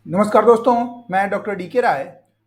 नमस्कार दोस्तों, मैं डॉक्टर डी के राय।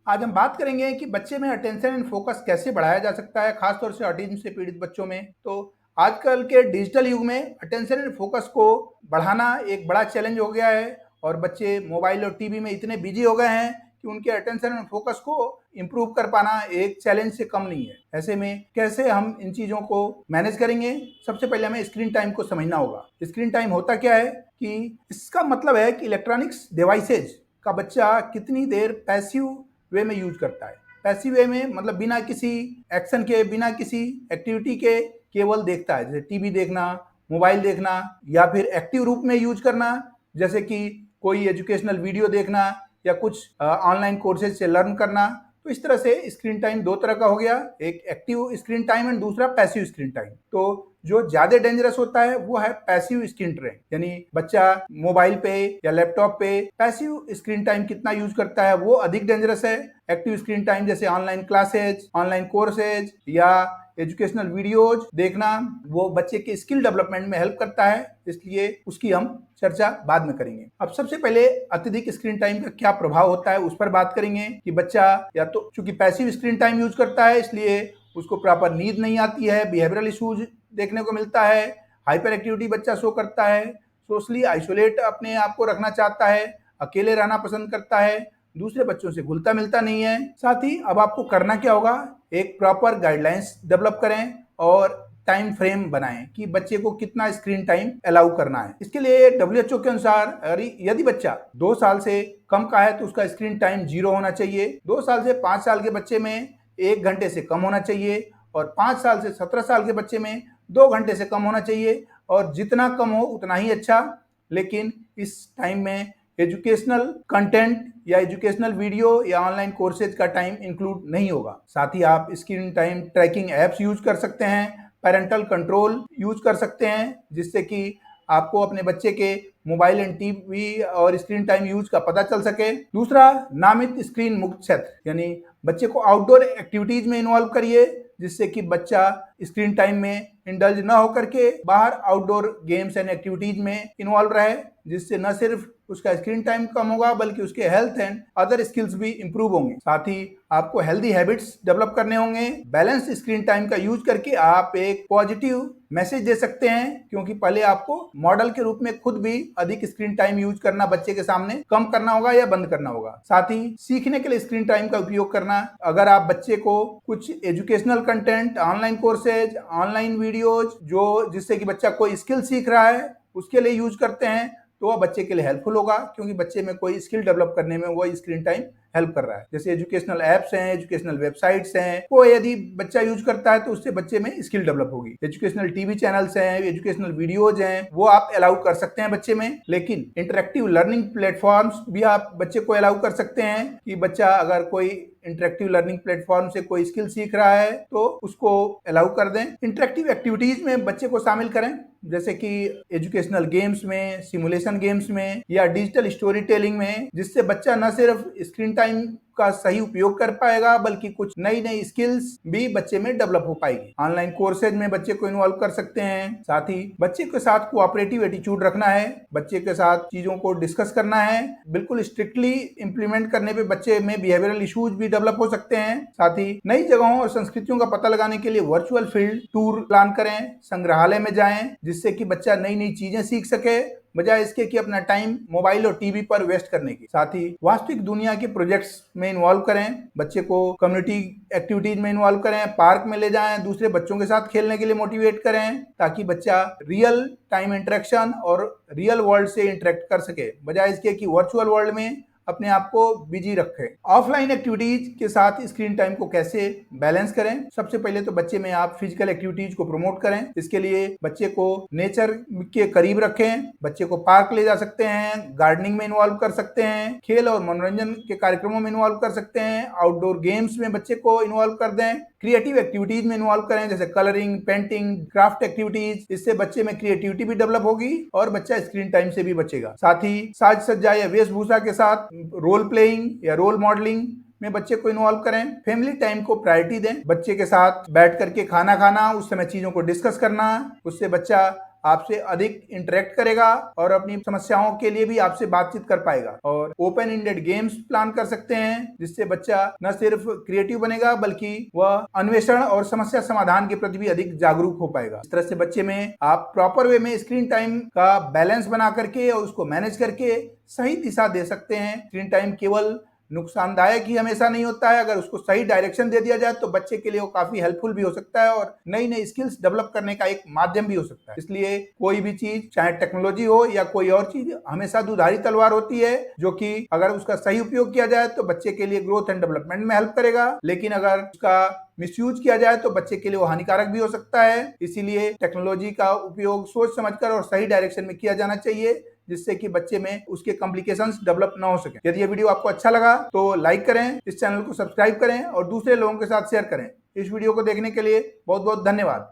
आज हम बात करेंगे कि बच्चे में अटेंशन एंड फोकस कैसे बढ़ाया जा सकता है, खासतौर से ऑटिज्म से पीड़ित बच्चों में। तो आजकल के डिजिटल युग में अटेंशन एंड फोकस को बढ़ाना एक बड़ा चैलेंज हो गया है और बच्चे मोबाइल और टीवी में इतने बिजी हो गए हैं कि उनके अटेंशन एंड फोकस को इम्प्रूव कर पाना एक चैलेंज से कम नहीं है। ऐसे में कैसे हम इन चीज़ों को मैनेज करेंगे? सबसे पहले हमें स्क्रीन टाइम को समझना होगा। स्क्रीन टाइम होता क्या है कि इसका मतलब है कि इलेक्ट्रॉनिक्स डिवाइसेज का बच्चा कितनी देर पैसिव वे में यूज करता है। पैसिव वे में मतलब बिना किसी एक्शन के, बिना किसी एक्टिविटी के केवल देखता है, जैसे टीवी देखना, मोबाइल देखना, या फिर एक्टिव रूप में यूज करना, जैसे कि कोई एजुकेशनल वीडियो देखना या कुछ ऑनलाइन कोर्सेज से लर्न करना। तो इस तरह से स्क्रीन टाइम दो तरह का हो गया, एक एक्टिव स्क्रीन टाइम एंड दूसरा पैसिव स्क्रीन टाइम। तो जो ज्यादा डेंजरस होता है वो है पैसिव स्क्रीन टाइम, यानी बच्चा मोबाइल पे या लैपटॉप पे पैसिव स्क्रीन टाइम कितना यूज करता है वो अधिक डेंजरस है। एक्टिव स्क्रीन टाइम जैसे ऑनलाइन क्लासेज, ऑनलाइन कोर्सेज या एजुकेशनल वीडियोज देखना, वो बच्चे के स्किल डेवलपमेंट में हेल्प करता है, इसलिए उसकी हम चर्चा बाद में करेंगे। अब सबसे पहले अत्यधिक स्क्रीन टाइम का क्या प्रभाव होता है उस पर बात करेंगे कि बच्चा या तो चूंकि पैसिव स्क्रीन टाइम यूज करता है इसलिए उसको प्रॉपर नींद नहीं आती है, बिहेवियरल इश्यूज देखने को मिलता है, हाइपर एक्टिविटी बच्चा शो करता है, सोशली आइसोलेट अपने आप को रखना चाहता है, अकेले रहना पसंद करता है, दूसरे बच्चों से घुलता मिलता नहीं है। साथ ही अब आपको करना क्या होगा, एक प्रॉपर गाइडलाइंस डेवलप करें और टाइम फ्रेम बनाएं कि बच्चे को कितना स्क्रीन टाइम अलाउ करना है। इसके लिए WHO के अनुसार यदि बच्चा 2 साल से कम का है तो उसका स्क्रीन टाइम 0 होना चाहिए। 2 साल से 5 साल के बच्चे में 1 घंटे से कम होना चाहिए और 5 साल से 17 साल के बच्चे में 2 घंटे से कम होना चाहिए, और जितना कम हो उतना ही अच्छा। लेकिन इस टाइम में एजुकेशनल कंटेंट या एजुकेशनल वीडियो या ऑनलाइन कोर्सेज का टाइम इंक्लूड नहीं होगा। साथ ही आप screen time tracking apps use कर सकते हैं, पेरेंटल कंट्रोल यूज कर सकते हैं, जिससे कि आपको अपने बच्चे के मोबाइल एंड टीवी और स्क्रीन टाइम यूज का पता चल सके। दूसरा, नामित स्क्रीन मुक्त क्षेत्र, यानी बच्चे को आउटडोर एक्टिविटीज में इन्वॉल्व करिए, जिससे कि बच्चा स्क्रीन टाइम में इंडल्ज ना होकर के बाहर आउटडोर गेम्स एंड एक्टिविटीज में इन्वॉल्व रहे, जिससे न सिर्फ उसका स्क्रीन टाइम कम होगा बल्कि उसके हेल्थ एंड अदर स्किल्स भी इंप्रूव होंगे। साथ ही आपको हेल्दी हैबिट्स डेवलप करने होंगे। बैलेंस स्क्रीन टाइम का यूज करके आप एक पॉजिटिव मैसेज दे सकते हैं, क्योंकि पहले आपको मॉडल के रूप में खुद भी अधिक स्क्रीन टाइम यूज करना बच्चे के सामने कम करना होगा या बंद करना होगा। साथ ही सीखने के लिए स्क्रीन टाइम का उपयोग करना, अगर आप बच्चे को कुछ educational content, online courses, online videos जो जिससे कि बच्चा कोई स्किल सीख रहा है उसके लिए यूज करते हैं तो वह बच्चे के लिए हेल्पफुल होगा, क्योंकि बच्चे में कोई स्किल डेवलप करने में वह स्क्रीन टाइम हेल्प कर रहा है। जैसे एजुकेशनल एप्स हैं, एजुकेशनल वेबसाइट्स हैं, वो यदि बच्चा यूज करता है तो उससे बच्चे में स्किल डेवलप होगी। एजुकेशनल टीवी चैनल्स हैं, एजुकेशनल वीडियोज हैं, वो आप अलाउ कर सकते हैं बच्चे में। लेकिन इंटरेक्टिव लर्निंग प्लेटफॉर्म्स भी आप बच्चे को अलाउ कर सकते हैं कि बच्चा अगर कोई इंटरेक्टिव लर्निंग प्लेटफॉर्म से कोई स्किल सीख रहा है तो उसको अलाउ कर दें। इंटरेक्टिव एक्टिविटीज में बच्चे को शामिल करें, जैसे कि एजुकेशनल गेम्स में, सिमुलेशन गेम्स में या डिजिटल स्टोरी टेलिंग में, जिससे बच्चा न सिर्फ स्क्रीन टाइम का सही उपयोग कर पाएगा बल्कि कुछ नई नई स्किल्स भी बच्चे में डेवलप हो पाएगी। ऑनलाइन कोर्सेज में बच्चे को इन्वॉल्व कर सकते हैं। साथ ही बच्चे के साथ कोऑपरेटिव एटीट्यूड रखना है, बच्चे के साथ चीजों को डिस्कस करना है। बिल्कुल स्ट्रिक्टली इंप्लीमेंट करने पे बच्चे में बिहेवियरल इश्यूज भी डेवलप हो सकते हैं। साथ ही नई जगहों और संस्कृतियों का पता लगाने के लिए वर्चुअल फील्ड टूर प्लान करें, संग्रहालय में जाएं, जिससे कि बच्चा नई नई चीजें सीख सके बजाय इसके कि अपना टाइम मोबाइल और टीवी पर वेस्ट करने की। साथ ही वास्तविक दुनिया के प्रोजेक्ट्स में इन्वॉल्व करें, बच्चे को कम्युनिटी एक्टिविटीज में इन्वॉल्व करें, पार्क में ले जाएं, दूसरे बच्चों के साथ खेलने के लिए मोटिवेट करें, ताकि बच्चा रियल टाइम इंटरेक्शन और रियल वर्ल्ड से इंटरेक्ट कर सके बजाय इसके कि वर्चुअल वर्ल्ड में अपने आप को बिजी रखें। ऑफलाइन एक्टिविटीज के साथ स्क्रीन टाइम को कैसे बैलेंस करें? सबसे पहले तो बच्चे में आप फिजिकल एक्टिविटीज को प्रमोट करें। इसके लिए बच्चे को नेचर के करीब रखें, बच्चे को पार्क ले जा सकते हैं, गार्डनिंग में इन्वॉल्व कर सकते हैं, खेल और मनोरंजन के कार्यक्रमों में इन्वॉल्व कर सकते हैं, आउटडोर गेम्स में बच्चे को इन्वॉल्व कर दें, क्रिएटिव एक्टिविटीज में इन्वॉल्व करें जैसे कलरिंग, पेंटिंग, क्राफ्ट एक्टिविटीज। इससे बच्चे में क्रिएटिविटी भी डेवलप होगी और बच्चा स्क्रीन टाइम से भी बचेगा। साथ ही साज सज्जा या वेशभूषा के साथ रोल प्लेइंग या रोल मॉडलिंग में बच्चे को इन्वॉल्व करें। फैमिली टाइम को प्रायोरिटी दें, बच्चे के साथ बैठ करके खाना खाना, उस समय चीजों को डिस्कस करना, उससे बच्चा आपसे अधिक इंटरेक्ट करेगा और अपनी समस्याओं के लिए भी आपसे बातचीत कर पाएगा। और ओपन एंडेड गेम्स प्लान कर सकते हैं जिससे बच्चा न सिर्फ क्रिएटिव बनेगा बल्कि वह अन्वेषण और समस्या समाधान के प्रति भी अधिक जागरूक हो पाएगा। इस तरह से बच्चे में आप प्रॉपर वे में स्क्रीन टाइम का बैलेंस बना करके और उसको मैनेज करके सही दिशा दे सकते हैं। स्क्रीन टाइम केवल नुकसानदायक ही हमेशा नहीं होता है, अगर उसको सही डायरेक्शन दे दिया जाए तो बच्चे के लिए वो काफी हेल्पफुल भी हो सकता है और नई नई स्किल्स डेवलप करने का एक माध्यम भी हो सकता है। इसलिए कोई भी चीज, चाहे टेक्नोलॉजी हो या कोई और चीज, हमेशा दुधारी तलवार होती है, जो कि अगर उसका सही उपयोग किया जाए तो बच्चे के लिए ग्रोथ एंड डेवलपमेंट में हेल्प करेगा, लेकिन अगर उसका मिसयूज किया जाए तो बच्चे के लिए वो हानिकारक भी हो सकता है। इसीलिए टेक्नोलॉजी का उपयोग सोच समझकर और सही डायरेक्शन में किया जाना चाहिए, जिससे कि बच्चे में उसके कॉम्प्लिकेशंस डेवलप ना हो सके। यदि ये वीडियो आपको अच्छा लगा तो लाइक करें, इस चैनल को सब्सक्राइब करें और दूसरे लोगों के साथ शेयर करें। इस वीडियो को देखने के लिए बहुत बहुत धन्यवाद।